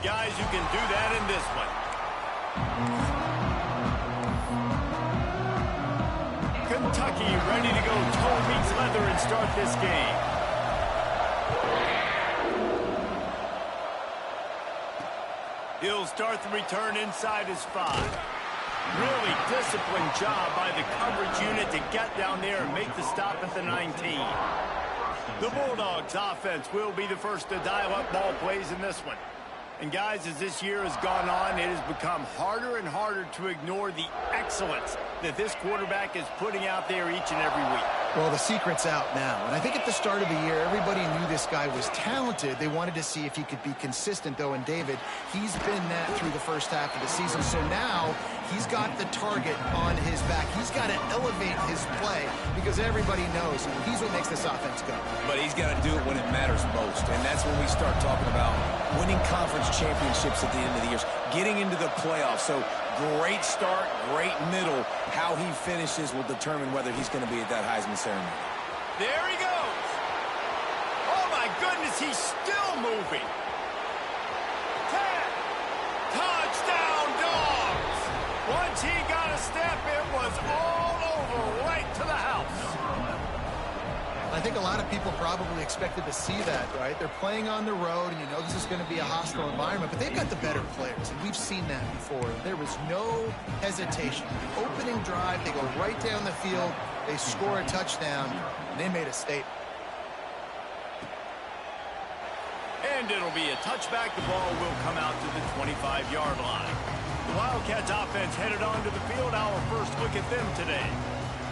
guys who can do that in this one. Kentucky ready to go toe meets leather and start this game. He'll start the return inside his 5. Really disciplined job by the coverage unit to get down there and make the stop at the 19. The Bulldogs offense will be the first to dial up ball plays in this one. And guys, as this year has gone on, it has become harder and harder to ignore the excellence that this quarterback is putting out there each and every week. Well, the secret's out now. And I think at the start of the year, everybody knew this guy was talented. They wanted to see if he could be consistent, though. And David, he's been that through the first half of the season. So now he's got the target on his back. He's got to elevate his play because everybody knows he's what makes this offense go. But he's got to do it when it matters most. And that's when we start talking about winning conference championships at the end of the year, getting into the playoffs. So great start, great middle. How he finishes will determine whether he's going to be at that Heisman ceremony. There he goes. Oh, my goodness, he's still moving. 10. Touchdown, Dogs. Once he got a step, it was all over right to the house. I think a lot of people probably expected to see that, right? They're playing on the road, and you know this is going to be a hostile environment, but they've got the better players, and we've seen that before. There was no hesitation. Opening drive, they go right down the field, they score a touchdown, and they made a statement. And it'll be a touchback. The ball will come out to the 25-yard line. The Wildcats offense headed onto the field. Our first look at them today.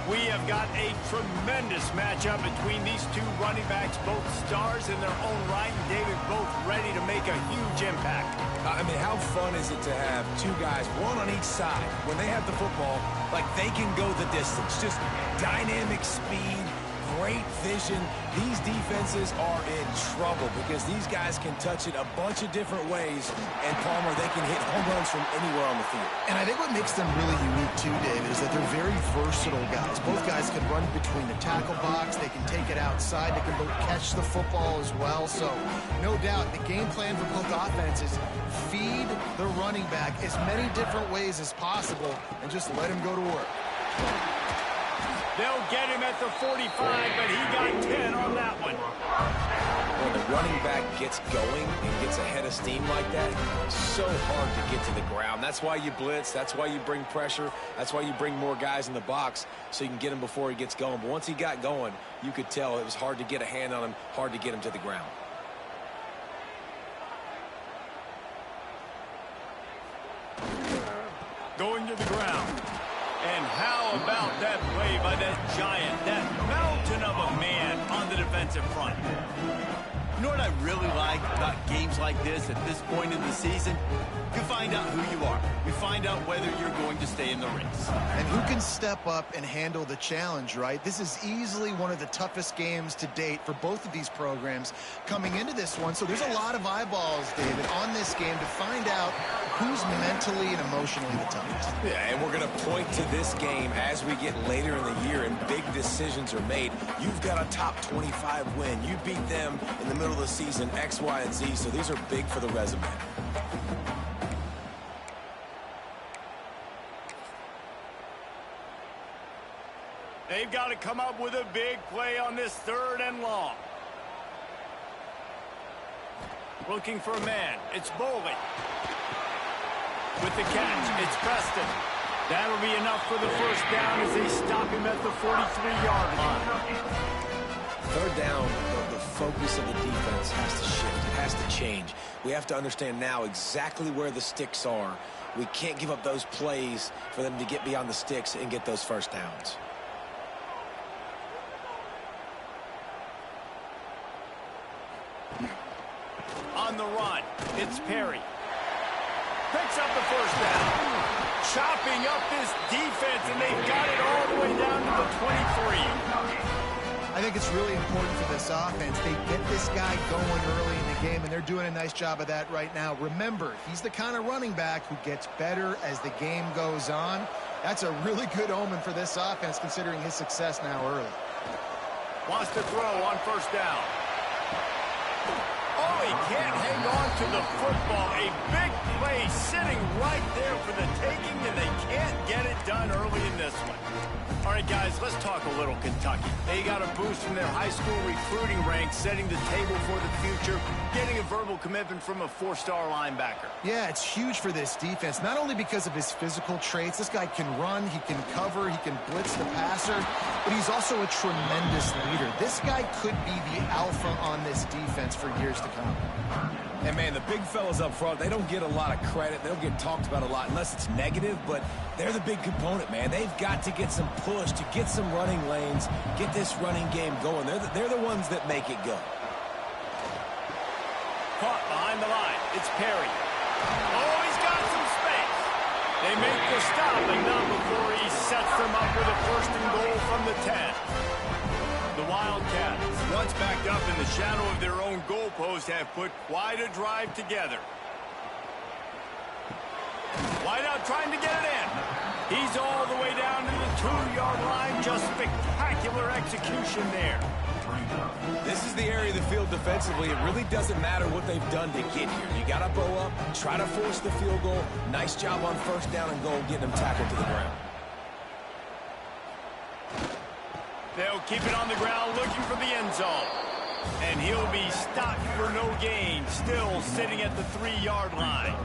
We have got a tremendous matchup between these two running backs, both stars in their own right, and David, both ready to make a huge impact. I mean, how fun is it to have two guys, one on each side, when they have the football, like they can go the distance. Just dynamic speed, great vision. These defenses are in trouble because these guys can touch it a bunch of different ways, and Palmer, they can hit home runs from anywhere on the field. And I think what makes them really unique too, David, is that they're very versatile guys. Both guys can run between the tackle box, they can take it outside, they can both catch the football as well. So no doubt the game plan for both offenses, feed the running back as many different ways as possible and just let him go to work. They'll get him at the 45, but he got 10 on that one. When the running back gets going and gets ahead of steam like that, it's so hard to get to the ground. That's why you blitz. That's why you bring pressure. That's why you bring more guys in the box so you can get him before he gets going. But once he got going, you could tell it was hard to get a hand on him, hard to get him to the ground. Going to the ground. And how about that play by that giant, that mountain of a man on the defensive front? You know what I really like about games like this at this point in the season? You find out who you are. You find out whether you're going to stay in the race. And who can step up and handle the challenge, right? This is easily one of the toughest games to date for both of these programs coming into this one. So there's a lot of eyeballs, David, on this game to find out who's mentally and emotionally the toughest. Yeah, and we're going to point to this game as we get later in the year and big decisions are made. You've got a top 25 win. You beat them in the middle of the season, X, Y, and Z, so these are big for the resume. They've got to come up with a big play on this 3rd and long. Looking for a man. It's Bowling. With the catch, it's Preston. That'll be enough for the first down as they stop him at the 43-yard line. 3rd down, the focus of the defense has to shift. It has to change. We have to understand now exactly where the sticks are. We can't give up those plays for them to get beyond the sticks and get those first downs. On the run, it's Perry. Picks up the first down. Chopping up this defense, and they've got it all the way down to the 23. I think it's really important for this offense. They get this guy going early in the game, and they're doing a nice job of that right now. Remember, he's the kind of running back who gets better as the game goes on. That's a really good omen for this offense, considering his success now early. Wants to throw on first down. Oh, really can't hang on to the football. A big play sitting right there for the taking, and they can't get it done early in this one. All right, guys, let's talk a little Kentucky. They got a boost from their high school recruiting ranks, setting the table for the future, getting a verbal commitment from a four-star linebacker. Yeah, it's huge for this defense, not only because of his physical traits. This guy can run, he can cover, he can blitz the passer, but he's also a tremendous leader. This guy could be the alpha on this defense for years to come. And, man, the big fellas up front, they don't get a lot of credit. They don't get talked about a lot unless it's negative, but they're the big component, man. They've got to get some push, to get some running lanes, get this running game going. They're the ones that make it go. Caught behind the line. It's Perry. Oh, he's got some space. They make the stop, and not before he sets them up with a first and goal from the 10. The Wildcats, once backed up in the shadow of their own goalpost, have put quite a drive together. Wideout trying to get it in. He's all the way down to the 2-yard line. Just spectacular execution there. This is the area of the field defensively. It really doesn't matter what they've done to get here. You got to bow up, try to force the field goal. Nice job on first down and goal, getting them tackled to the ground. They'll keep it on the ground, looking for the end zone. And he'll be stopped for no gain, still sitting at the 3-yard line.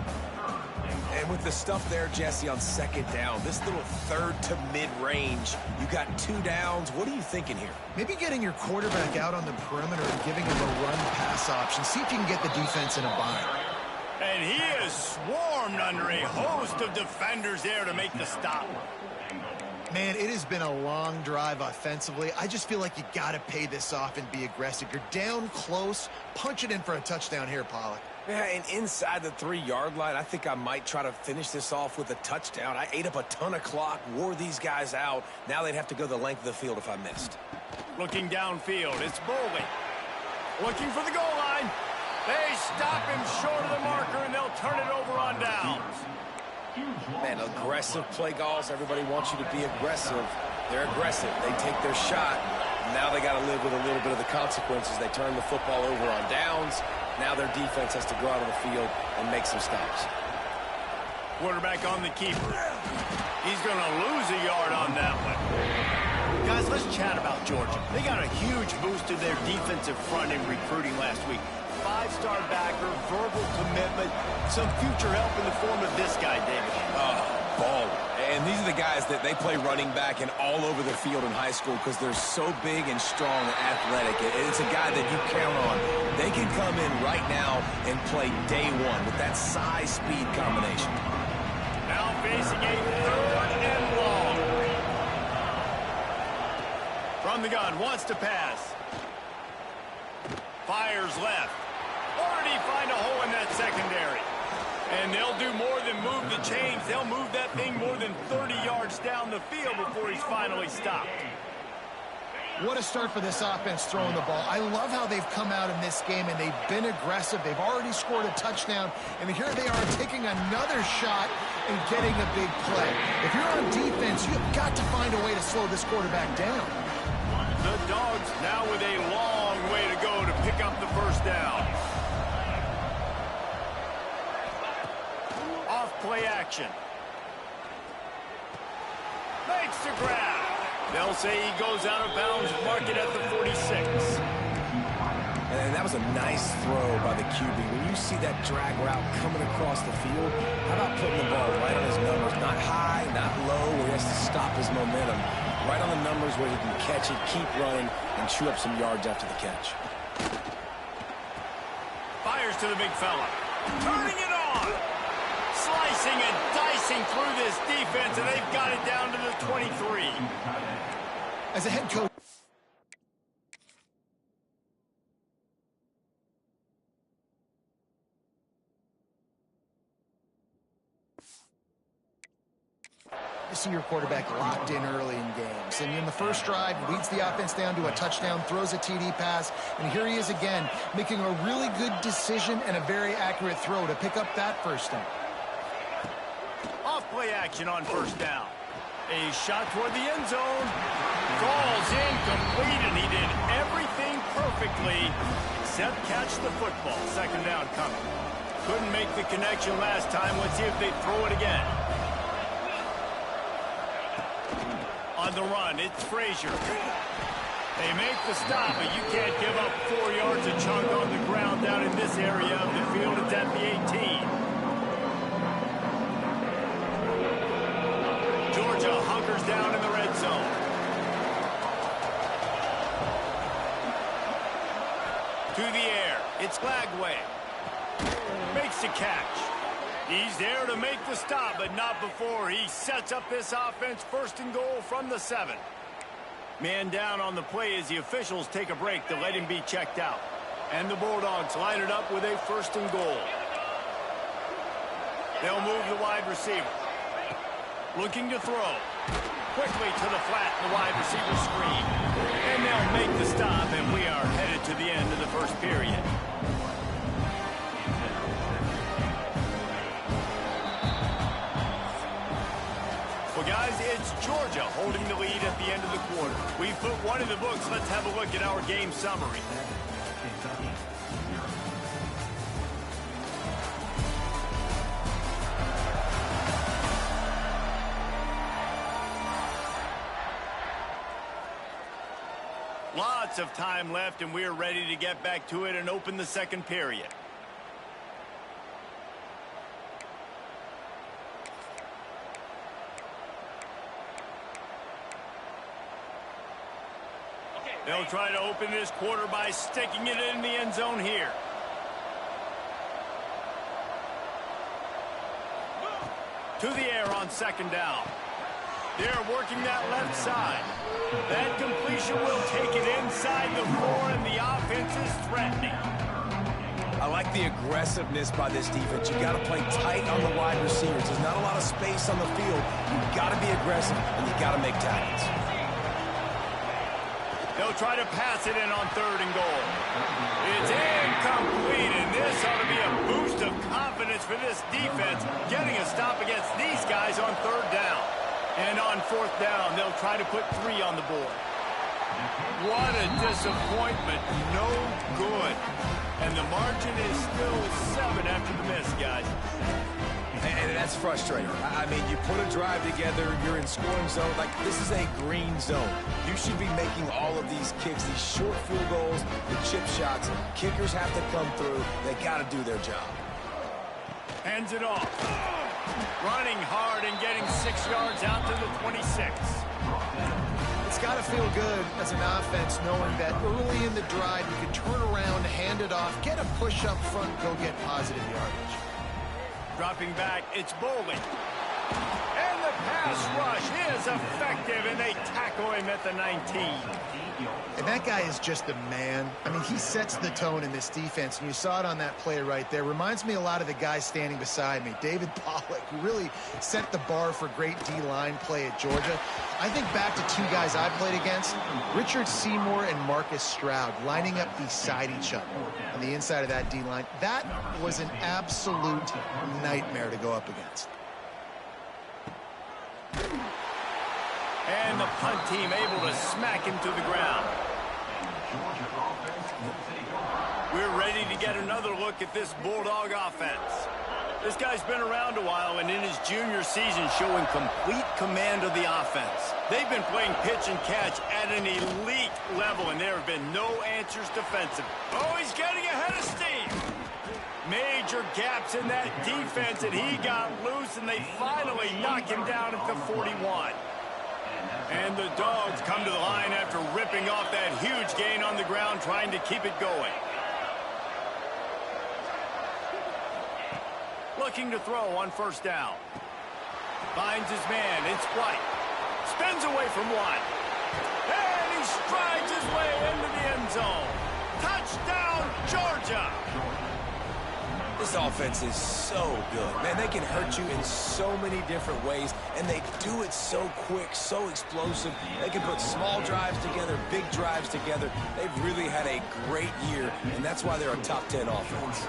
And with the stuff there, Jesse, on second down, this little third to mid-range, you got 2 downs. What are you thinking here? Maybe getting your quarterback out on the perimeter and giving him a run-pass option. See if you can get the defense in a bind. And he is swarmed under a host of defenders there to make the stop. Man, it has been a long drive offensively. I just feel like you got to pay this off and be aggressive. You're down close. Punch it in for a touchdown here, Pollock. Yeah, and inside the 3-yard line, I think I might try to finish this off with a touchdown. I ate up a ton of clock, wore these guys out. Now they'd have to go the length of the field if I missed. Looking downfield, it's Bowling. Looking for the goal line. They stop him short of the marker, and they'll turn it over on downs. Man, aggressive play calls. Everybody wants you to be aggressive. They're aggressive. They take their shot. Now they got to live with a little bit of the consequences. They turn the football over on downs. Now their defense has to go out on the field and make some stops. Quarterback on the keeper. He's going to lose a yard on that one. Guys, let's chat about Georgia. They got a huge boost to their defensive front in recruiting last week. 5-star backer, verbal commitment, some future help in the form of this guy, David. Ball. And these are the guys that they play running back and all over the field in high school because they're so big and strong and athletic. It's a guy that you count on. They can come in right now and play day one with that size-speed combination. Now facing a 3rd and long. From the gun, wants to pass. Fires left. Or did he find a hole in that secondary? And they'll do more than move the chains. They'll move that thing more than 30 yards down the field before he's finally stopped. What a start for this offense throwing the ball. I love how they've come out in this game, and they've been aggressive. They've already scored a touchdown, and here they are taking another shot and getting a big play. If you're on defense, you've got to find a way to slow this quarterback down. The Dogs now with a long way to go to pick up the first down. Off-play action. Makes the grab. They'll say he goes out of bounds, mark it at the 46. And that was a nice throw by the QB. When you see that drag route coming across the field, how about putting the ball right on his numbers? Not high, not low, where he has to stop his momentum. Right on the numbers where he can catch it, keep running, and chew up some yards after the catch. Fires to the big fella. Turning it on. Slicing and dicing through this defense, and they've got it down to the 23. As a head coach, you see your quarterback locked in early in games. And in the first drive, leads the offense down to a touchdown, throws a TD pass, and here he is again, making a really good decision and a very accurate throw to pick up that first down. Off-play action on first down. A shot toward the end zone. Falls incomplete, and he did everything perfectly set, catch the football. Second down coming. Couldn't make the connection last time. Let's see if they throw it again. On the run, it's Frazier. They make the stop, but you can't give up 4 yards a chunk on the ground down in this area of the field. It's at the 18. Georgia hunkers down in the red zone. To the air, it's Lagway. Makes the catch. He's there to make the stop, but not before he sets up this offense. First and goal from the 7. Man down on the play as the officials take a break to let him be checked out. And the Bulldogs line it up with a first and goal. They'll move the wide receiver. Looking to throw. Quickly to the flat, the wide receiver screen. And they'll make the stop, and we are headed to the end of the first period. Well, guys, it's Georgia holding the lead at the end of the quarter. We've put one in the books. Let's have a look at our game summary. Lots of time left, and we're ready to get back to it and open the second period. They'll try to open this quarter by sticking it in the end zone here. To the air on second down. They're working that left side. That completion will take it inside the 4, and the offense is threatening. I like the aggressiveness by this defense. You got to play tight on the wide receivers. There's not a lot of space on the field. You've got to be aggressive, and you got to make tackles. They'll try to pass it in on third and goal. It's incomplete, and this ought to be a boost of confidence for this defense, getting a stop against these guys on third down. And on fourth down, they'll try to put 3 on the board. What a disappointment. No good. And the margin is still 7 after the miss, guys. And that's frustrating. I mean, you put a drive together, you're in scoring zone. Like, this is a green zone. You should be making all of these kicks, these short field goals, the chip shots. Kickers have to come through. They got to do their job. Hands it off. Running hard and getting 6 yards out to the 26. It's got to feel good as an offense knowing that early in the drive you can turn around, hand it off, get a push up front, go get positive yardage. Dropping back, it's Bowling. And the pass rush is effective, and they tackle him at the 19. And that guy is just a man. I mean, he sets the tone in this defense, and you saw it on that play right there. Reminds me a lot of the guy standing beside me, David Pollock, who really set the bar for great D-line play at Georgia. I think back to 2 guys I played against, Richard Seymour and Marcus Stroud, lining up beside each other on the inside of that D-line. That was an absolute nightmare to go up against. And the punt team able to smack him to the ground. We're ready to get another look at this Bulldog offense. This guy's been around a while, and in his junior season showing complete command of the offense. They've been playing pitch and catch at an elite level, and there have been no answers defensively. Oh, he's getting ahead of steam. Major gaps in that defense, and he got loose, and they finally knock him down at the 41. And the Dogs come to the line after ripping off that huge gain on the ground, trying to keep it going. Looking to throw on first down. Finds his man. It's White. Spins away from one. And he strides his way into the end zone. Touchdown, Georgia! This offense is so good. Man, they can hurt you in so many different ways, and they do it so quick, so explosive. They can put small drives together, big drives together. They've really had a great year, and that's why they're a top 10 offense.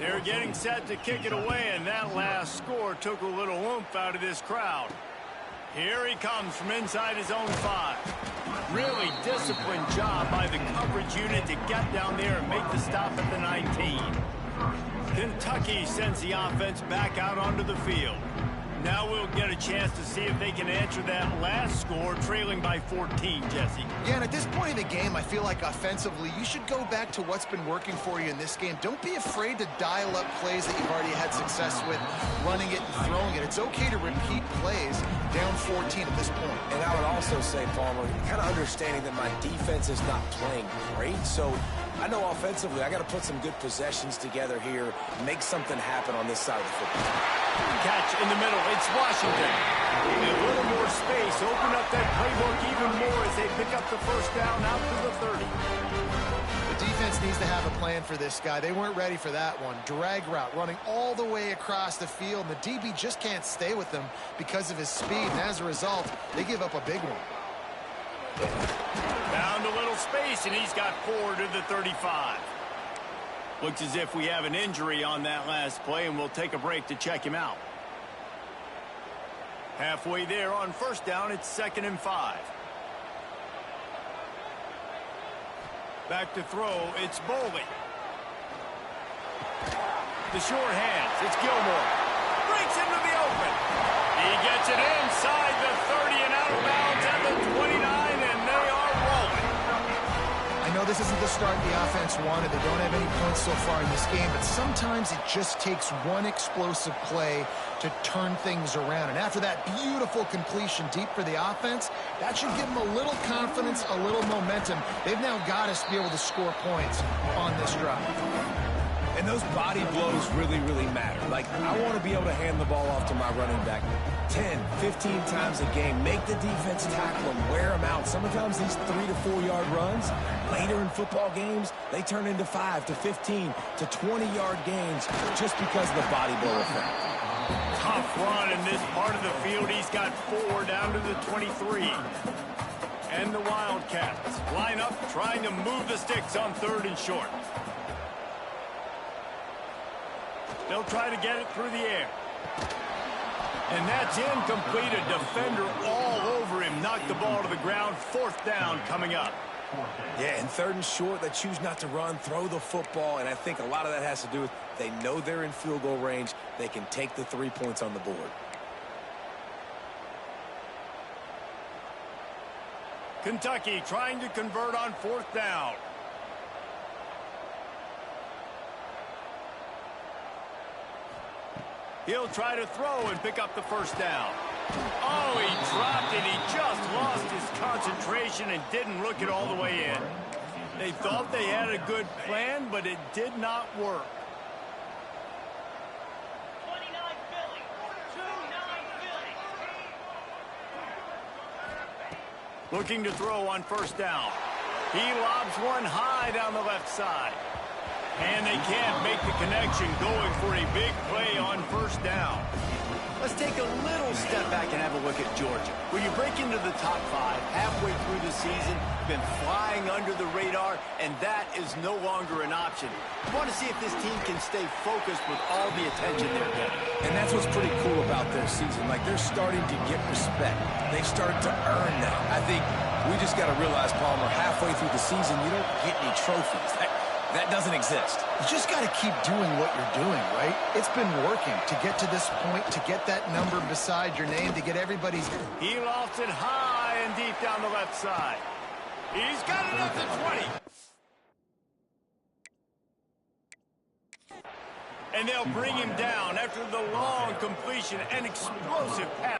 They're getting set to kick it away, and that last score took a little oomph out of this crowd. Here he comes from inside his own 5. Really disciplined job by the coverage unit to get down there and make the stop at the 19. Kentucky sends the offense back out onto the field. Now we'll get a chance to see if they can answer that last score, trailing by 14, Jesse. Yeah, and at this point in the game, I feel like offensively, you should go back to what's been working for you in this game. Don't be afraid to dial up plays that you've already had success with, running it and throwing it. It's okay to repeat plays down 14 at this point. And I would also say, Palmer, kind of understanding that my defense is not playing great, so I know offensively I got to put some good possessions together here, make something happen on this side of the football. Catch in the middle. It's Washington. A little more space. Open up that playbook even more as they pick up the first down out to the 30. The defense needs to have a plan for this guy. They weren't ready for that one. Drag route, running all the way across the field. And the DB just can't stay with them because of his speed. And as a result, they give up a big one. Found a little space, and he's got 4 to the 35. Looks as if we have an injury on that last play, and we'll take a break to check him out. Halfway there on first down, it's 2nd and 5. Back to throw, it's Boley. The short hands, it's Gilmore. Breaks into the open. He gets it inside the 30 and out of bounds at the 29, and they are rolling. I know this isn't the start the offense wanted. They don't have any points so far in this game, but sometimes it just takes one explosive play to turn things around. And after that beautiful completion deep for the offense, that should give them a little confidence, a little momentum. They've now got us to be able to score points on this drive. And those body blows really, really matter. Like, I want to be able to hand the ball off to my running back 10, 15 times a game. Make the defense tackle them, wear them out. Sometimes these 3 to 4 yard runs, later in football games, they turn into 5 to 15 to 20 yard gains just because of the body blow effect. Tough run in this part of the field. He's got 4 down to the 23. And the Wildcats line up trying to move the sticks on 3rd and short. They'll try to get it through the air. And that's incomplete. A defender all over him. Knocked the ball to the ground. 4th down coming up. Yeah, and 3rd and short, they choose not to run, throw the football, and I think a lot of that has to do with they know they're in field goal range. They can take the 3 points on the board. Kentucky trying to convert on 4th down. He'll try to throw and pick up the first down. Oh, he dropped it. He just lost his concentration and didn't look it all the way in. They thought they had a good plan, but it did not work. 29 Philly. 2-9 Philly. Looking to throw on 1st down. He lobs one high down the left side. And they can't make the connection, going for a big play on 1st down. Let's take a little step back and have a look at Georgia. When you break into the top 5 halfway through the season, been flying under the radar, and that is no longer an option. You want to see if this team can stay focused with all the attention they're getting. And that's what's pretty cool about their season. Like, they're starting to get respect. They've started to earn that. I think we just got to realize, Palmer, halfway through the season, you don't get any trophies. That doesn't exist. You just got to keep doing what you're doing, right? It's been working to get to this point, to get that number beside your name, to get everybody's... He lofts it high and deep down the left side. He's got it at the 20. And they'll bring him down after the long completion and explosive pass.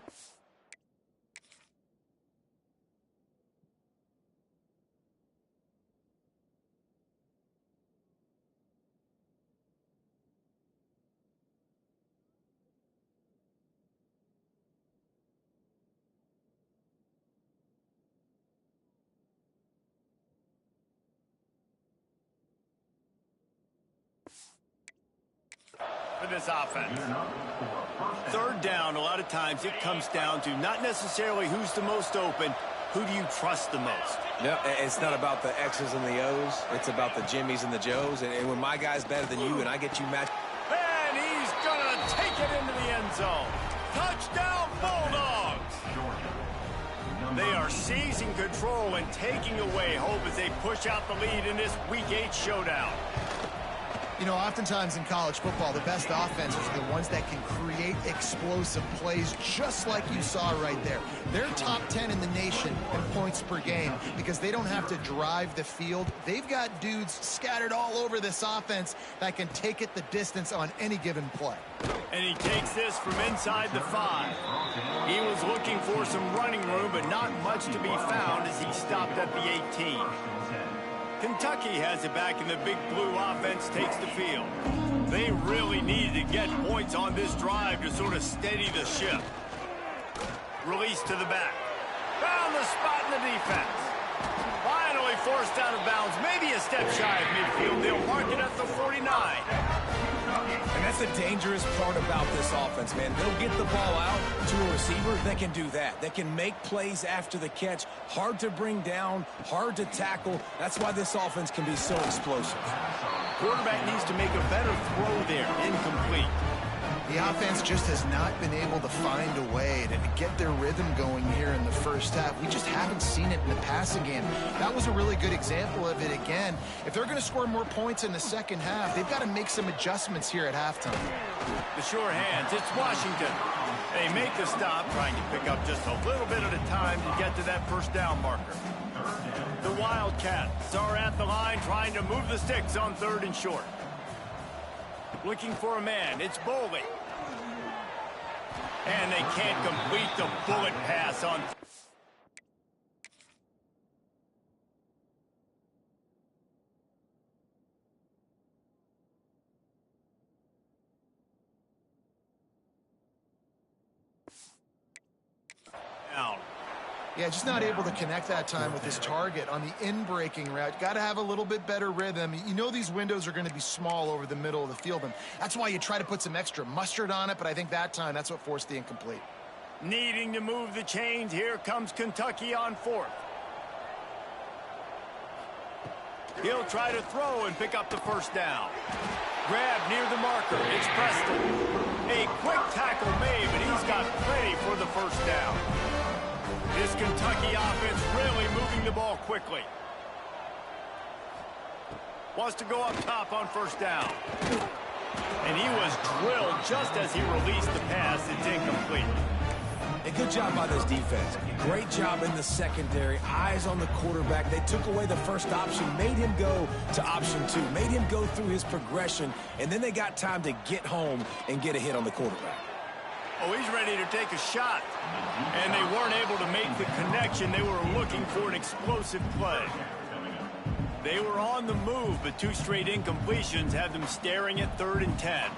For this offense. 3rd down, a lot of times it comes down to not necessarily who's the most open, who do you trust the most? Yeah, it's not about the X's and the O's. It's about the Jimmies and the Joes. And when my guy's better than you and I get you matched. And he's going to take it into the end zone. Touchdown, Bulldogs! They are seizing control and taking away hope as they push out the lead in this Week 8 showdown. You know, oftentimes in college football, the best offenses are the ones that can create explosive plays just like you saw right there. They're top 10 in the nation in points per game because they don't have to drive the field. They've got dudes scattered all over this offense that can take it the distance on any given play. And he takes this from inside the 5. He was looking for some running room, but not much to be found as he stopped at the 18. Kentucky has it back, and the Big Blue offense takes the field. They really needed to get points on this drive to sort of steady the ship. Release to the back. Found the spot in the defense. Finally forced out of bounds. Maybe a step shy of midfield. They'll mark it at the 49. And that's the dangerous part about this offense, man. They'll get the ball out to a receiver. They can do that. They can make plays after the catch. Hard to bring down, hard to tackle. That's why this offense can be so explosive. Quarterback needs to make a better throw there. Incomplete. The offense just has not been able to find a way to get their rhythm going here in the first half. We just haven't seen it in the passing game. That was a really good example of it again. If they're going to score more points in the second half, they've got to make some adjustments here at halftime. The sure hands. It's Washington. They make the stop, trying to pick up just a little bit at a time to get to that first down marker. The Wildcats are at the line trying to move the sticks on 3rd and short. Looking for a man. It's Bowling. And they can't complete the bullet pass on. Down. Yeah, just not able to connect that time with his target on the in-breaking route. Got to have a little bit better rhythm. You know these windows are going to be small over the middle of the field, and that's why you try to put some extra mustard on it, but I think that time that's what forced the incomplete. Needing to move the chains, here comes Kentucky on 4th. He'll try to throw and pick up the first down. Grab near the marker. It's Preston. A quick tackle made, but he's got plenty for the first down. This Kentucky offense really moving the ball quickly. Wants to go up top on first down. And he was drilled just as he released the pass. It's incomplete. A good job by this defense. Great job in the secondary. Eyes on the quarterback. They took away the first option, made him go to option 2, made him go through his progression, and then they got time to get home and get a hit on the quarterback. Oh, he's ready to take a shot. And they weren't able to make the connection. They were looking for an explosive play. They were on the move, but 2 straight incompletions have them staring at 3rd and 10.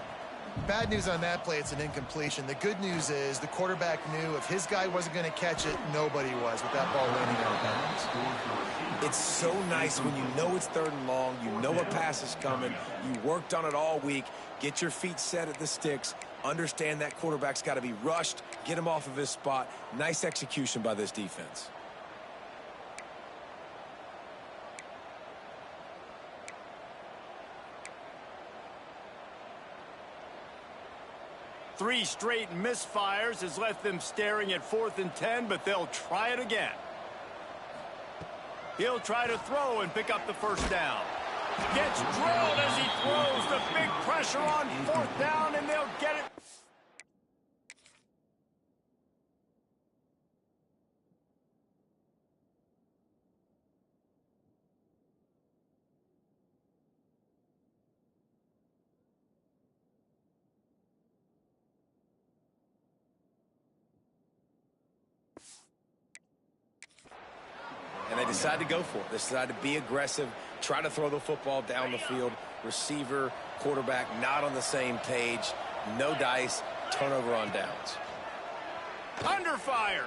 Bad news on that play, it's an incompletion. The good news is the quarterback knew if his guy wasn't going to catch it, nobody was with that ball landing out of bounds. It's so nice when you know it's 3rd and long, you know a pass is coming, you worked on it all week, get your feet set at the sticks, understand that quarterback's got to be rushed, get him off of his spot. Nice execution by this defense. Three straight misfires has left them staring at 4th and 10, but they'll try it again. He'll try to throw and pick up the first down. Gets drilled as he throws. The big pressure on 4th down, and they'll get it. And they decide to go for it. They decide to be aggressive, try to throw the football down the field. Receiver, quarterback, not on the same page. No dice, turnover on downs. Under fire.